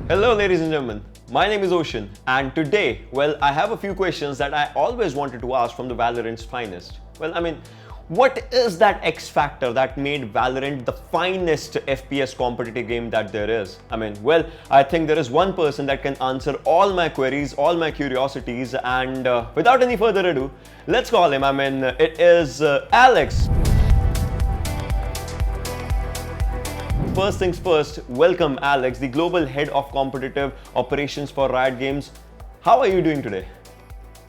Hello, ladies and gentlemen. My name is Ocean, and today, I have a few questions that I always wanted to ask from the Valorant's finest. What is that X factor that made Valorant the finest FPS competitive game that there is? I think there is one person that can answer all my queries, all my curiosities, and without any further ado, let's call him. It is Alex. First things first, welcome Alex, the Global Head of Competitive Operations for Riot Games. How are you doing today?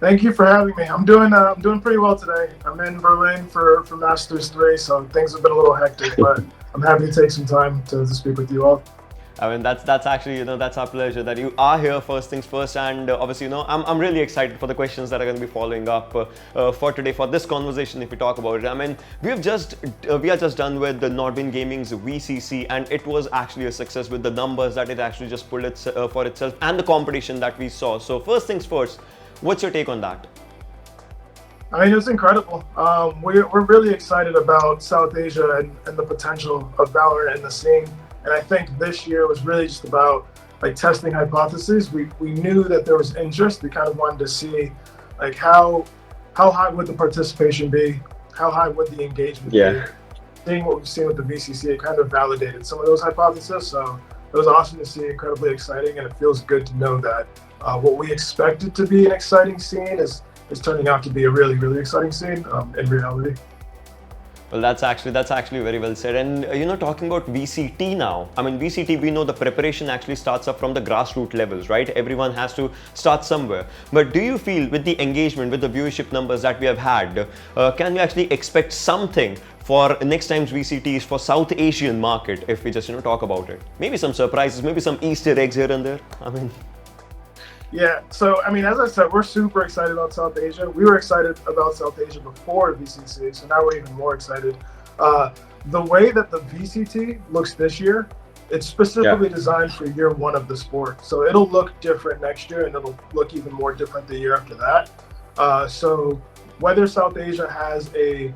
Thank you for having me. I'm doing pretty well today. I'm in Berlin for Masters 3, so things have been a little hectic, but I'm happy to take some time to speak with you all. That's actually, that's our pleasure that you are here. First things first, and obviously, I'm really excited for the questions that are going to be following up for today, for this conversation. If we talk about it, we are just done with the Nordwind Gaming's VCC, and it was actually a success with the numbers that it actually just pulled for itself and the competition that we saw. So first things first, what's your take on that? It was incredible. We're really excited about South Asia and the potential of Valorant in the scene. And I think this year was really just about testing hypotheses. We knew that there was interest. We kind of wanted to see how high would the participation be, how high would the engagement be. Seeing what we've seen with the VCC, it kind of validated some of those hypotheses. So it was awesome to see, incredibly exciting, and it feels good to know that what we expected to be an exciting scene is turning out to be a really, really exciting scene in reality. Well, that's actually very well said. And talking about VCT now, VCT, we know the preparation actually starts up from the grassroots levels, right? Everyone has to start somewhere. But do you feel with the engagement, with the viewership numbers that we have had, can we actually expect something for next time's VCTs for South Asian market, if we just talk about it? Maybe some surprises, maybe some Easter eggs here and there. Yeah, so as I said, we're super excited about South Asia. We were excited about South Asia before VCC, so now we're even more excited. The way that the VCT looks this year, it's specifically designed for year one of the sport. So it'll look different next year, and it'll look even more different the year after that. So whether South Asia has a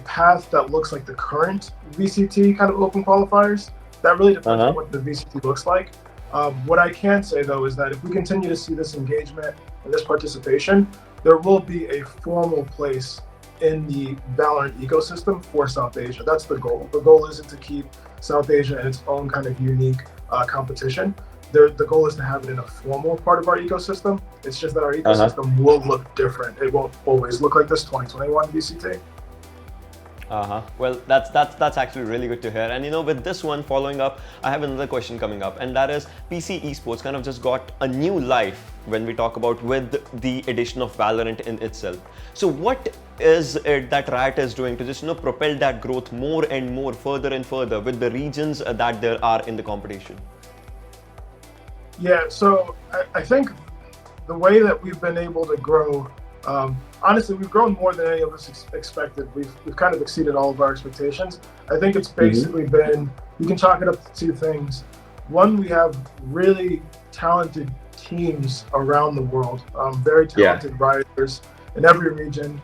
path that looks like the current VCT kind of open qualifiers, that really depends on what the VCT looks like. What I can say, though, is that if we continue to see this engagement and this participation, there will be a formal place in the Valorant ecosystem for South Asia. That's the goal. The goal isn't to keep South Asia in its own kind of unique competition. The goal is to have it in a formal part of our ecosystem. It's just that our ecosystem will look different. It won't always look like this 2021 VCT. Well, that's actually really good to hear. And with this one following up, I have another question coming up, and that is PC esports kind of just got a new life when we talk about with the addition of Valorant in itself. So what is it that Riot is doing to just propel that growth more and more, further and further with the regions that there are in the competition? Yeah, so I think the way that we've been able to grow, honestly, we've grown more than any of us expected. We've kind of exceeded all of our expectations. I think it's basically been, you can chalk it up to two things. One, we have really talented teams around the world, very talented rioters in every region.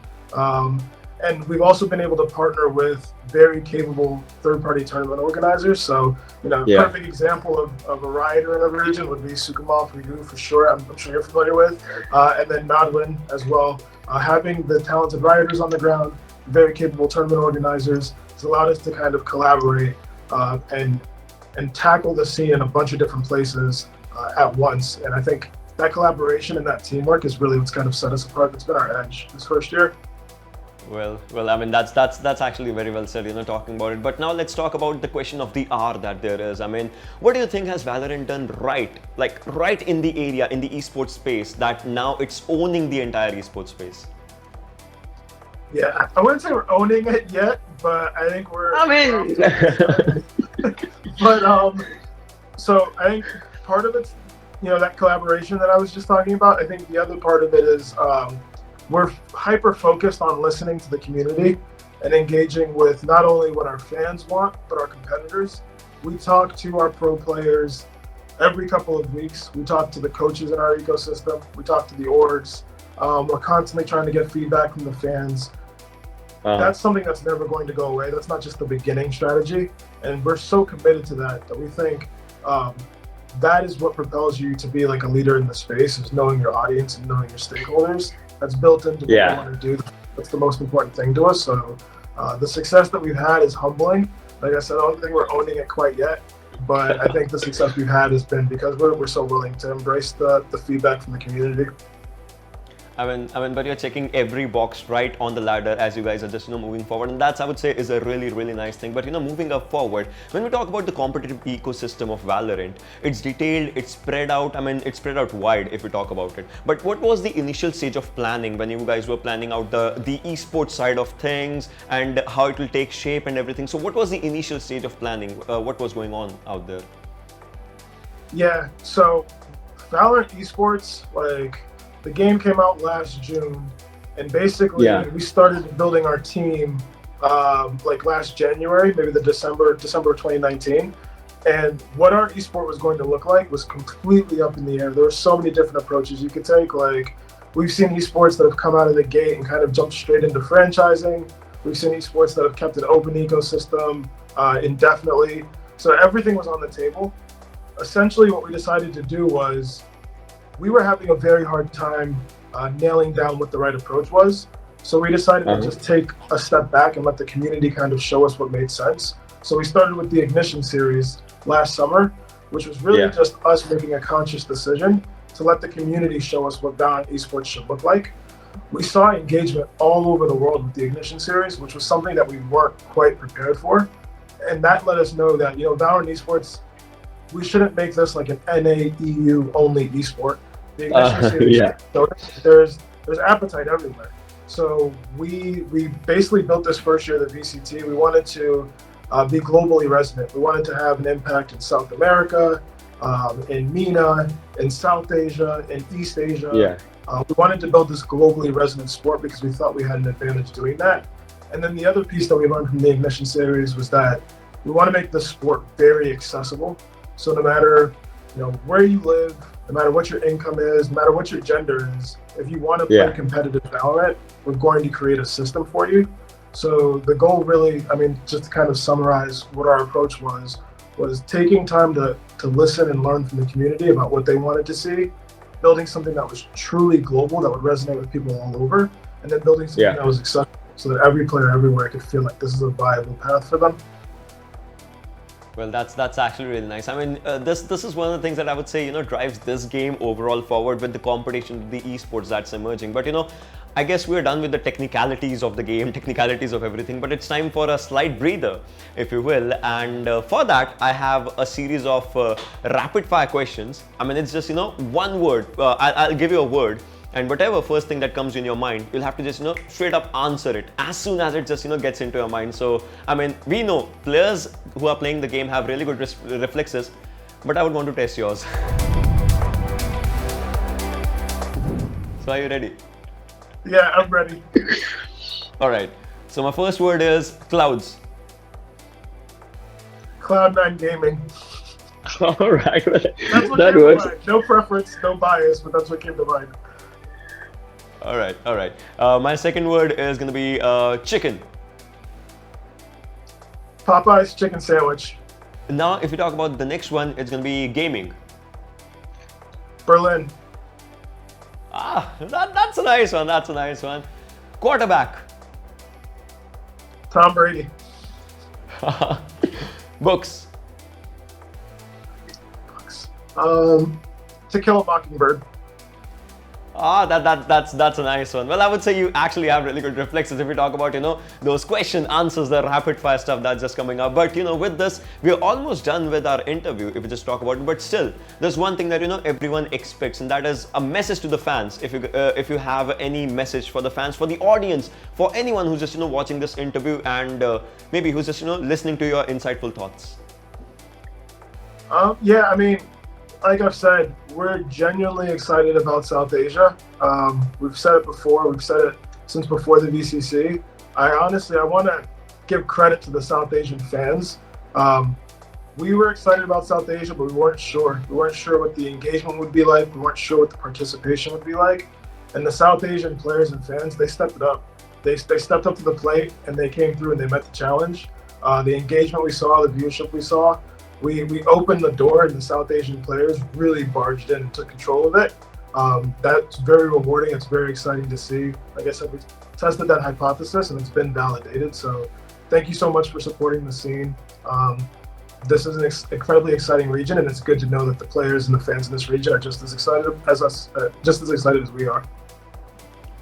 And we've also been able to partner with very capable third-party tournament organizers. So, perfect example of a rioter in the region would be Sukumal Rigu, for sure. I'm sure you're familiar with. And then Nodwin as well. Having the talented rioters on the ground, very capable tournament organizers, has allowed us to kind of collaborate and tackle the scene in a bunch of different places at once. And I think that collaboration and that teamwork is really what's kind of set us apart. It's been our edge this first year. Well, that's actually very well said, talking about it. But now let's talk about the question of the R that there is. What do you think has Valorant done right in the area, in the esports space, that now it's owning the entire esports space? Yeah, I wouldn't say we're owning it yet, but I think we're. But so I think part of it's, that collaboration that I was just talking about. I think the other part of it is we're hyper focused on listening to the community and engaging with not only what our fans want, but our competitors. We talk to our pro players every couple of weeks. We talk to the coaches in our ecosystem. We talk to the orgs. We're constantly trying to get feedback from the fans. That's something that's never going to go away. That's not just the beginning strategy. And we're so committed to that we think that is what propels you to be like a leader in the space, is knowing your audience and knowing your stakeholders. That's built into what we want to do. That's the most important thing to us. So the success that we've had is humbling. Like I said, I don't think we're owning it quite yet, but I think the success we've had has been because we're so willing to embrace the feedback from the community. But you're checking every box right on the ladder as you guys are just moving forward, and that's, I would say, is a really nice thing. But moving up forward, when we talk about the competitive ecosystem of Valorant, it's detailed, it's spread out. It's spread out wide if we talk about it. But what was the initial stage of planning when you guys were planning out the esports side of things and how it will take shape and everything? So what was the initial stage of planning? What was going on out there? Yeah, so Valorant esports, the game came out last June, and basically we started building our team last January, maybe the December of 2019. And what our esport was going to look like was completely up in the air. There were so many different approaches you could take. We've seen esports that have come out of the gate and kind of jumped straight into franchising. We've seen esports that have kept an open ecosystem indefinitely. So everything was on the table. Essentially, what we decided to do was, we were having a very hard time nailing down what the right approach was. So we decided to just take a step back and let the community kind of show us what made sense. So we started with the Ignition series last summer, which was really just us making a conscious decision to let the community show us what Valorant esports should look like. We saw engagement all over the world with the Ignition series, which was something that we weren't quite prepared for. And that let us know that, Valorant esports, we shouldn't make this like an NA/EU only esport. The Ignition series, there's appetite everywhere. So we basically built this first year of the VCT. We wanted to be globally resonant. We wanted to have an impact in South America, in MENA, in South Asia, in East Asia. We wanted to build this globally resonant sport because we thought we had an advantage doing that. And then the other piece that we learned from the Ignition series was that we want to make the sport very accessible. So no matter where you live, no matter what your income is, no matter what your gender is, if you want to play competitive Valorant, we're going to create a system for you. So the goal really, just to kind of summarize what our approach was taking time to listen and learn from the community about what they wanted to see, building something that was truly global, that would resonate with people all over, and then building something that was accessible so that every player everywhere could feel like this is a viable path for them. Well, that's actually really nice. This is one of the things that I would say, drives this game overall forward with the competition, the esports that's emerging. But, I guess we're done with the technicalities of the game, technicalities of everything, but it's time for a slight breather, if you will. And for that, I have a series of rapid fire questions. It's just, one word. I'll give you a word. And whatever first thing that comes in your mind, you'll have to just, straight up answer it as soon as it just, gets into your mind. So, we know players who are playing the game have really good reflexes, but I would want to test yours. So, are you ready? Yeah, I'm ready. All right. So, my first word is clouds. Cloud9 Gaming. All right. That's what that came works. to mind. No preference, no bias, but that's what came to mind. All right. My second word is going to be chicken. Popeye's chicken sandwich. Now, if you talk about the next one, it's going to be gaming. Berlin. That's a nice one. That's a nice one. Quarterback. Tom Brady. Books. To Kill a Mockingbird. That's a nice one. Well, I would say you actually have really good reflexes if you talk about, those question answers, the rapid fire stuff that's just coming up. But, with this, we're almost done with our interview if we just talk about it. But still, there's one thing that, everyone expects, and that is a message to the fans. If you have any message for the fans, for the audience, for anyone who's just, watching this interview and maybe who's just, listening to your insightful thoughts. Like I've said, we're genuinely excited about South Asia. We've said it before. We've said it since before the VCC. I want to give credit to the South Asian fans. We were excited about South Asia, but we weren't sure. We weren't sure what the engagement would be like. We weren't sure what the participation would be like. And the South Asian players and fans, they stepped it up. They stepped up to the plate and they came through and they met the challenge. The engagement we saw, the viewership we saw, we opened the door and the South Asian players really barged in and took control of it. That's very rewarding. It's very exciting to see. Like I said, we tested that hypothesis and it's been validated. So thank you so much for supporting the scene. This is an incredibly exciting region, and it's good to know that the players and the fans in this region are just as excited as us, just as excited as we are.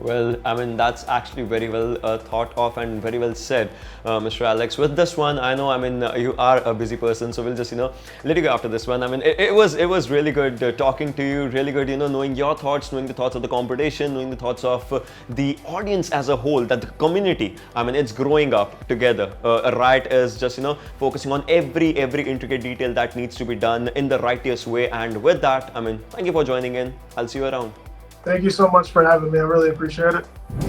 Well, I mean, that's actually very well thought of and very well said, Mr. Alex. With this one, I know, I mean, you are a busy person, so we'll just, let you go after this one. I mean, it was really good talking to you, really good, knowing your thoughts, knowing the thoughts of the competition, knowing the thoughts of the audience as a whole, that the community, I mean, it's growing up together. Riot is just, focusing on every intricate detail that needs to be done in the righteous way. And with that, I mean, thank you for joining in. I'll see you around. Thank you so much for having me. I really appreciate it.